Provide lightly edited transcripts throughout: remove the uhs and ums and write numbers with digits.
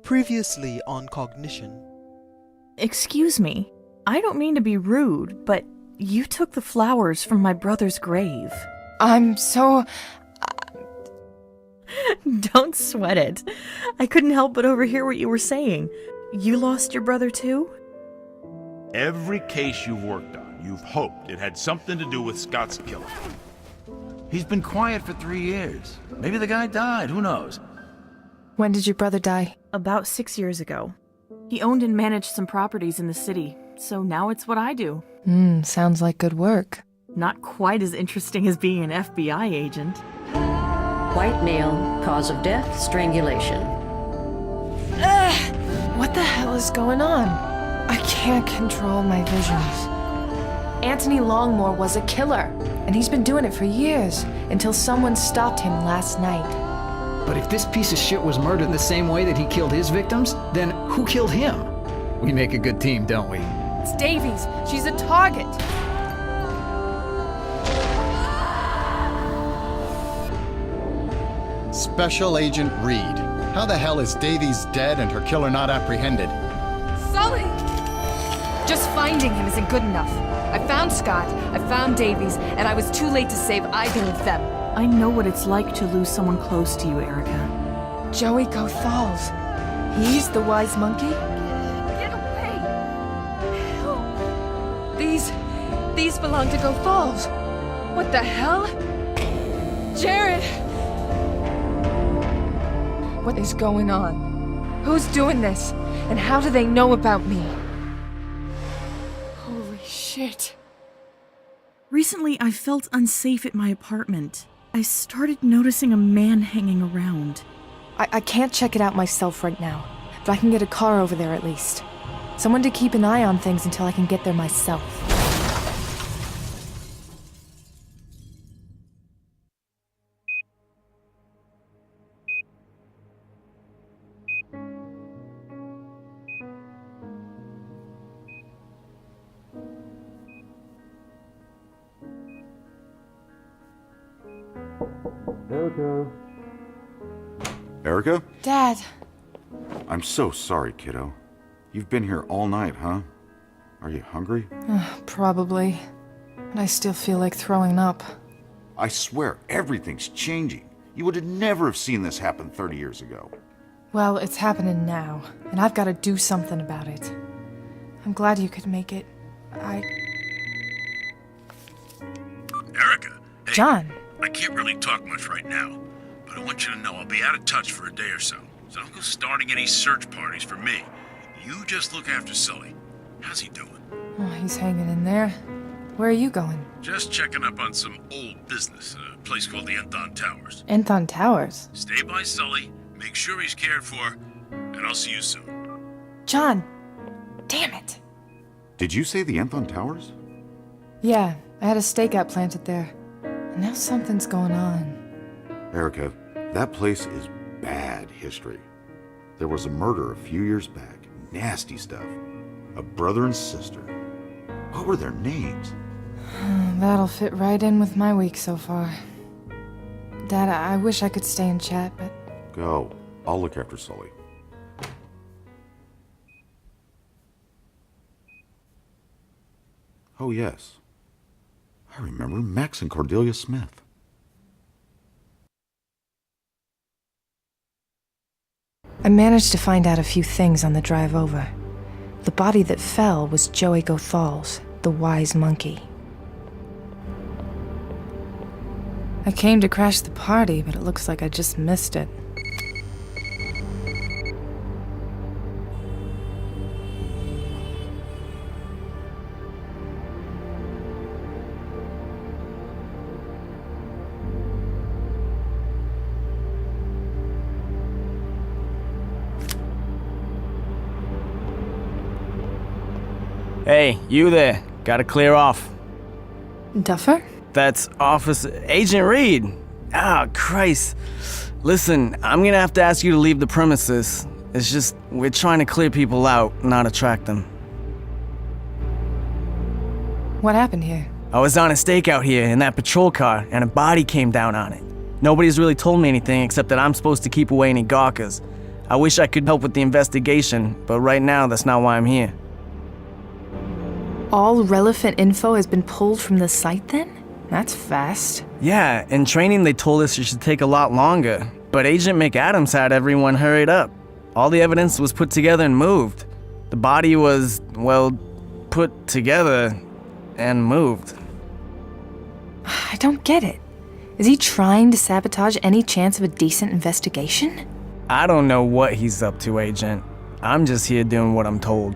Previously on Cognition. Excuse me, I don't mean to be rude, but you took the flowers from my brother's grave. I'm so... Don't sweat it. I couldn't help but overhear what you were saying. You lost your brother too? Every case you've worked on, you've hoped it had something to do with Scott's killing. He's been quiet for 3 years. Maybe the guy died, who knows? When did your brother die? About 6 years ago. He owned and managed some properties in the city, so now it's what I do. Sounds like good work. Not quite as interesting as being an FBI agent. White male, cause of death, strangulation. What the hell is going on? I can't control my visions. Anthony Longmore was a killer, and he's been doing it for years, until someone stopped him last night. But if this piece of shit was murdered the same way that he killed his victims, then who killed him? We make a good team, don't we? It's Davies. She's a target. Special Agent Reed. How the hell is Davies dead and her killer not apprehended? Sully! Just finding him isn't good enough. I found Scott, I found Davies, and I was too late to save either of them. I know what it's like to lose someone close to you, Erica. Joey Gothals. He's the wise monkey? Get away! These belong to Gothals. What the hell? Jared! What is going on? Who's doing this? And how do they know about me? Holy shit. Recently, I felt unsafe at my apartment. I started noticing a man hanging around. I can't check it out myself right now, but I can get a car over there at least. Someone to keep an eye on things until I can get there myself. Erica? Dad. I'm so sorry, kiddo. You've been here all night, huh? Are you hungry? Probably. But I still feel like throwing up. I swear, everything's changing. You would have never have seen this happen 30 years ago. Well, it's happening now, and I've got to do something about it. I'm glad you could make it. Erica, hey, John. I can't really talk much right now, but I want you to know I'll be out of touch for a day or so don't go starting any search parties for me. You just look after Sully. How's he doing? Oh, he's hanging in there. Where are you going? Just checking up on some old business, a place called the Enthon Towers. Enthon Towers? Stay by Sully, make sure he's cared for, and I'll see you soon. John! Damn it! Did you say the Enthon Towers? Yeah, I had a stakeout planted there. And now something's going on. Erica, that place is bad history. There was a murder a few years back. Nasty stuff. A brother and sister. What were their names? That'll fit right in with my week so far. Dad, I wish I could stay and chat, but... Go. I'll look after Sully. Oh, yes. I remember Max and Cordelia Smith. I managed to find out a few things on the drive over. The body that fell was Joey Gothals, the wise monkey. I came to crash the party, but it looks like I just missed it. Hey, you there. Gotta clear off. Duffer? That's Officer Agent Reed. Ah, Christ. Listen, I'm gonna have to ask you to leave the premises. It's just, we're trying to clear people out, not attract them. What happened here? I was on a stakeout here in that patrol car, and a body came down on it. Nobody's really told me anything except that I'm supposed to keep away any gawkers. I wish I could help with the investigation, but right now that's not why I'm here. All relevant info has been pulled from the site then? That's fast. Yeah, in training they told us it should take a lot longer, but Agent McAdams had everyone hurried up. All the evidence was put together and moved. The body was, well, put together and moved. I don't get it. Is he trying to sabotage any chance of a decent investigation? I don't know what he's up to, Agent. I'm just here doing what I'm told.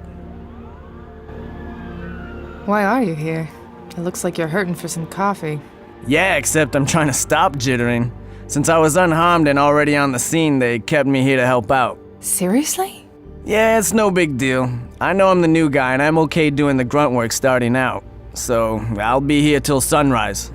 Why are you here? It looks like you're hurting for some coffee. Yeah, except I'm trying to stop jittering. Since I was unharmed and already on the scene, they kept me here to help out. Seriously? Yeah, it's no big deal. I know I'm the new guy and I'm okay doing the grunt work starting out. So, I'll be here till sunrise.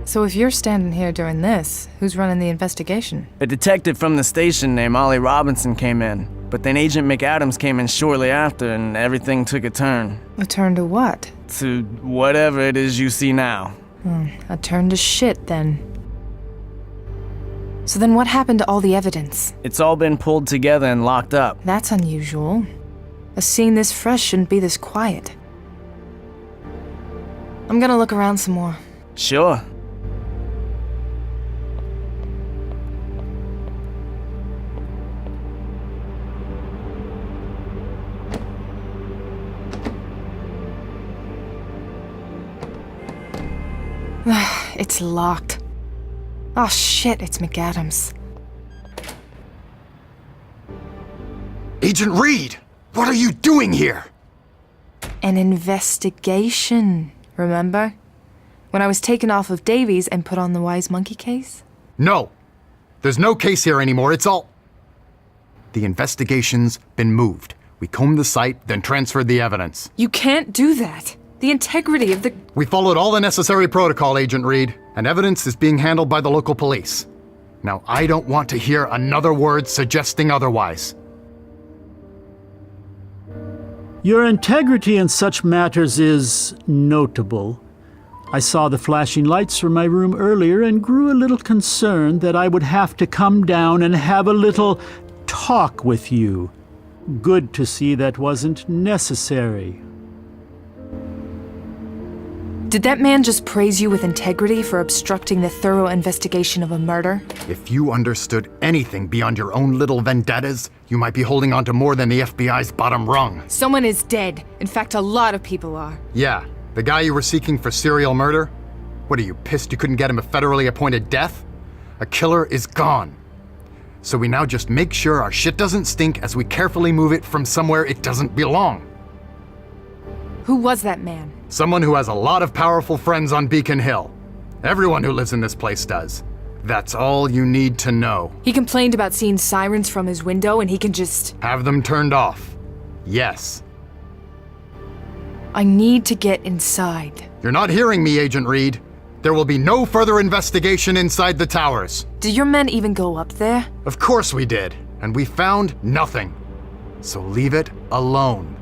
So if you're standing here during this, who's running the investigation? A detective from the station named Ollie Robinson came in, but then Agent McAdams came in shortly after and everything took a turn. A turn to what? To whatever it is you see now. A turn to shit, then. So then what happened to all the evidence? It's all been pulled together and locked up. That's unusual. A scene this fresh shouldn't be this quiet. I'm gonna look around some more. Sure. It's locked. Oh shit, it's McAdams. Agent Reed! What are you doing here? An investigation, remember? When I was taken off of Davies and put on the Wise Monkey case? No. There's no case here anymore, it's all... The investigation's been moved. We combed the site, then transferred the evidence. You can't do that. The integrity of the... We followed all the necessary protocol, Agent Reed, and evidence is being handled by the local police. Now, I don't want to hear another word suggesting otherwise. Your integrity in such matters is notable. I saw the flashing lights from my room earlier and grew a little concerned that I would have to come down and have a little talk with you. Good to see that wasn't necessary. Did that man just praise you with integrity for obstructing the thorough investigation of a murder? If you understood anything beyond your own little vendettas, you might be holding on to more than the FBI's bottom rung. Someone is dead. In fact, a lot of people are. Yeah, the guy you were seeking for serial murder? What are you, pissed you couldn't get him a federally appointed death? A killer is gone. So we now just make sure our shit doesn't stink as we carefully move it from somewhere it doesn't belong. Who was that man? Someone who has a lot of powerful friends on Beacon Hill. Everyone who lives in this place does. That's all you need to know. He complained about seeing sirens from his window and he can just... Have them turned off. Yes. I need to get inside. You're not hearing me, Agent Reed. There will be no further investigation inside the towers. Did your men even go up there? Of course we did, and we found nothing. So leave it alone.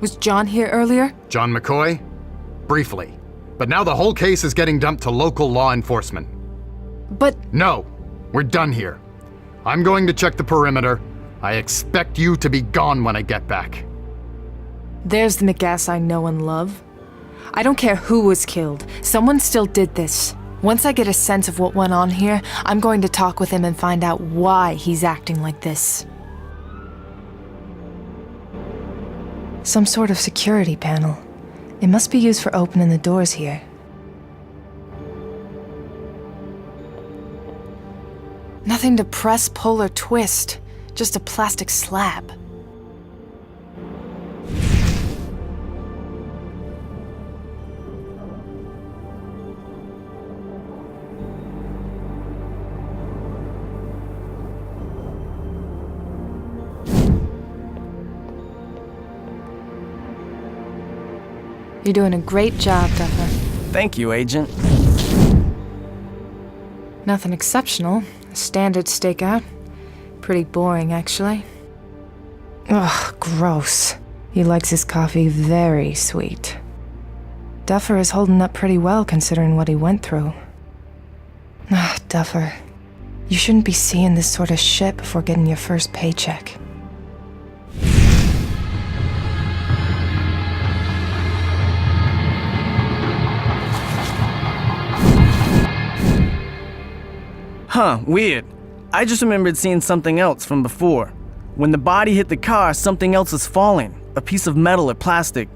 Was John here earlier? John McCoy? Briefly. But now the whole case is getting dumped to local law enforcement. But... No, we're done here. I'm going to check the perimeter. I expect you to be gone when I get back. There's the McGass I know and love. I don't care who was killed. Someone still did this. Once I get a sense of what went on here, I'm going to talk with him and find out why he's acting like this. Some sort of security panel. It must be used for opening the doors here. Nothing to press, pull, or twist. Just a plastic slab. You're doing a great job, Duffer. Thank you, Agent. Nothing exceptional. A standard stakeout. Pretty boring, actually. Ugh, gross. He likes his coffee very sweet. Duffer is holding up pretty well considering what he went through. Ah, Duffer. You shouldn't be seeing this sort of shit before getting your first paycheck. Huh, weird. I just remembered seeing something else from before. When the body hit the car, something else was falling. A piece of metal or plastic.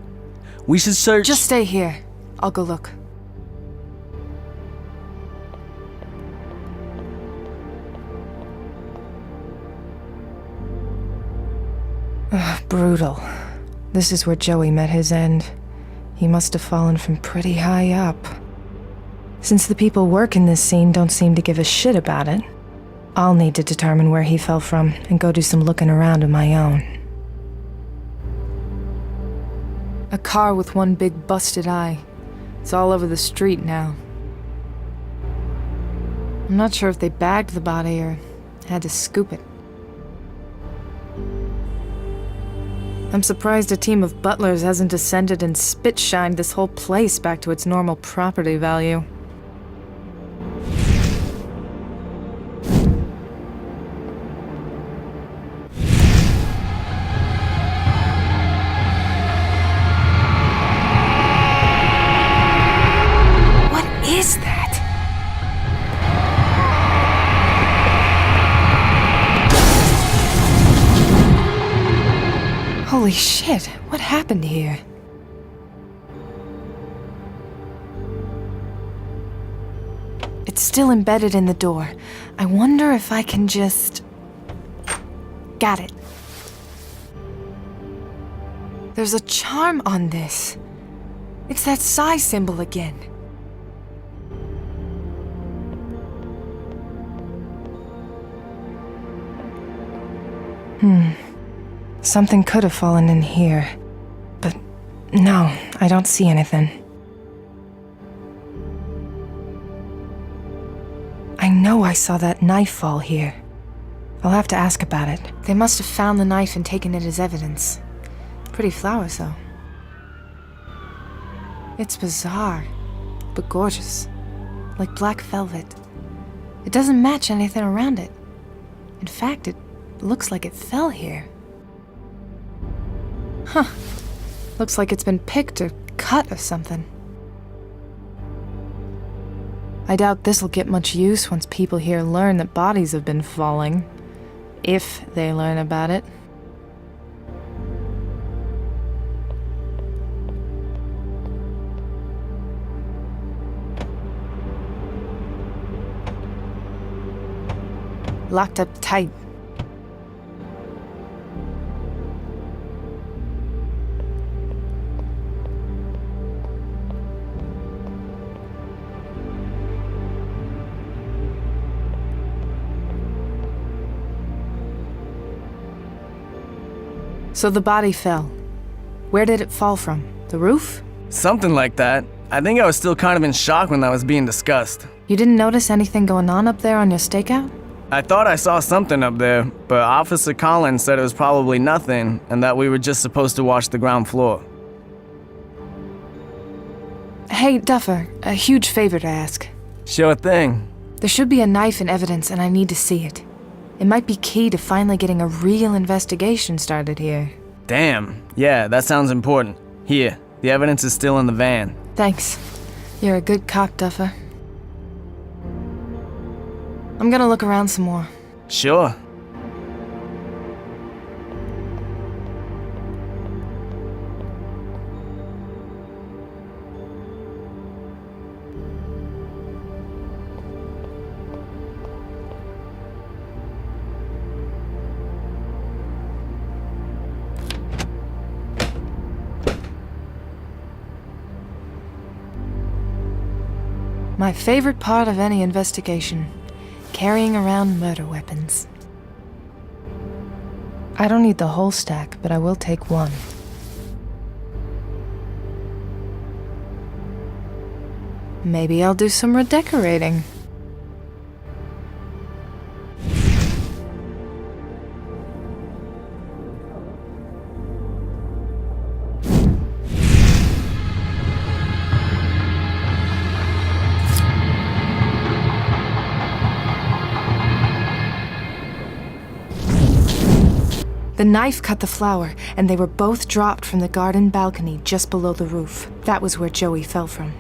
We should search— Just stay here. I'll go look. Ugh, brutal. This is where Joey met his end. He must have fallen from pretty high up. Since the people working this scene don't seem to give a shit about it, I'll need to determine where he fell from and go do some looking around of my own. A car with one big busted eye. It's all over the street now. I'm not sure if they bagged the body or had to scoop it. I'm surprised a team of butlers hasn't descended and spit-shined this whole place back to its normal property value. What is that? Holy shit, what happened here? It's still embedded in the door. I wonder if I can just... Got it. There's a charm on this. It's that psi symbol again. Something could have fallen in here. But no, I don't see anything. I know I saw that knife fall here. I'll have to ask about it. They must have found the knife and taken it as evidence. Pretty flowers, though. It's bizarre, but gorgeous. Like black velvet. It doesn't match anything around it. In fact, it looks like it fell here. Huh. Looks like it's been picked or cut or something. I doubt this'll get much use once people here learn that bodies have been falling. If they learn about it. Locked up tight. So the body fell. Where did it fall from? The roof? Something like that. I think I was still kind of in shock when that was being discussed. You didn't notice anything going on up there on your stakeout? I thought I saw something up there, but Officer Collins said it was probably nothing and that we were just supposed to watch the ground floor. Hey, Duffer, a huge favor to ask. Sure thing. There should be a knife in evidence and I need to see it. It might be key to finally getting a real investigation started here. Damn. Yeah, that sounds important. Here, the evidence is still in the van. Thanks. You're a good cop, Duffer. I'm gonna look around some more. Sure. My favorite part of any investigation. Carrying around murder weapons. I don't need the whole stack, but I will take one. Maybe I'll do some redecorating. The knife cut the flower, and they were both dropped from the garden balcony just below the roof. That was where Joey fell from.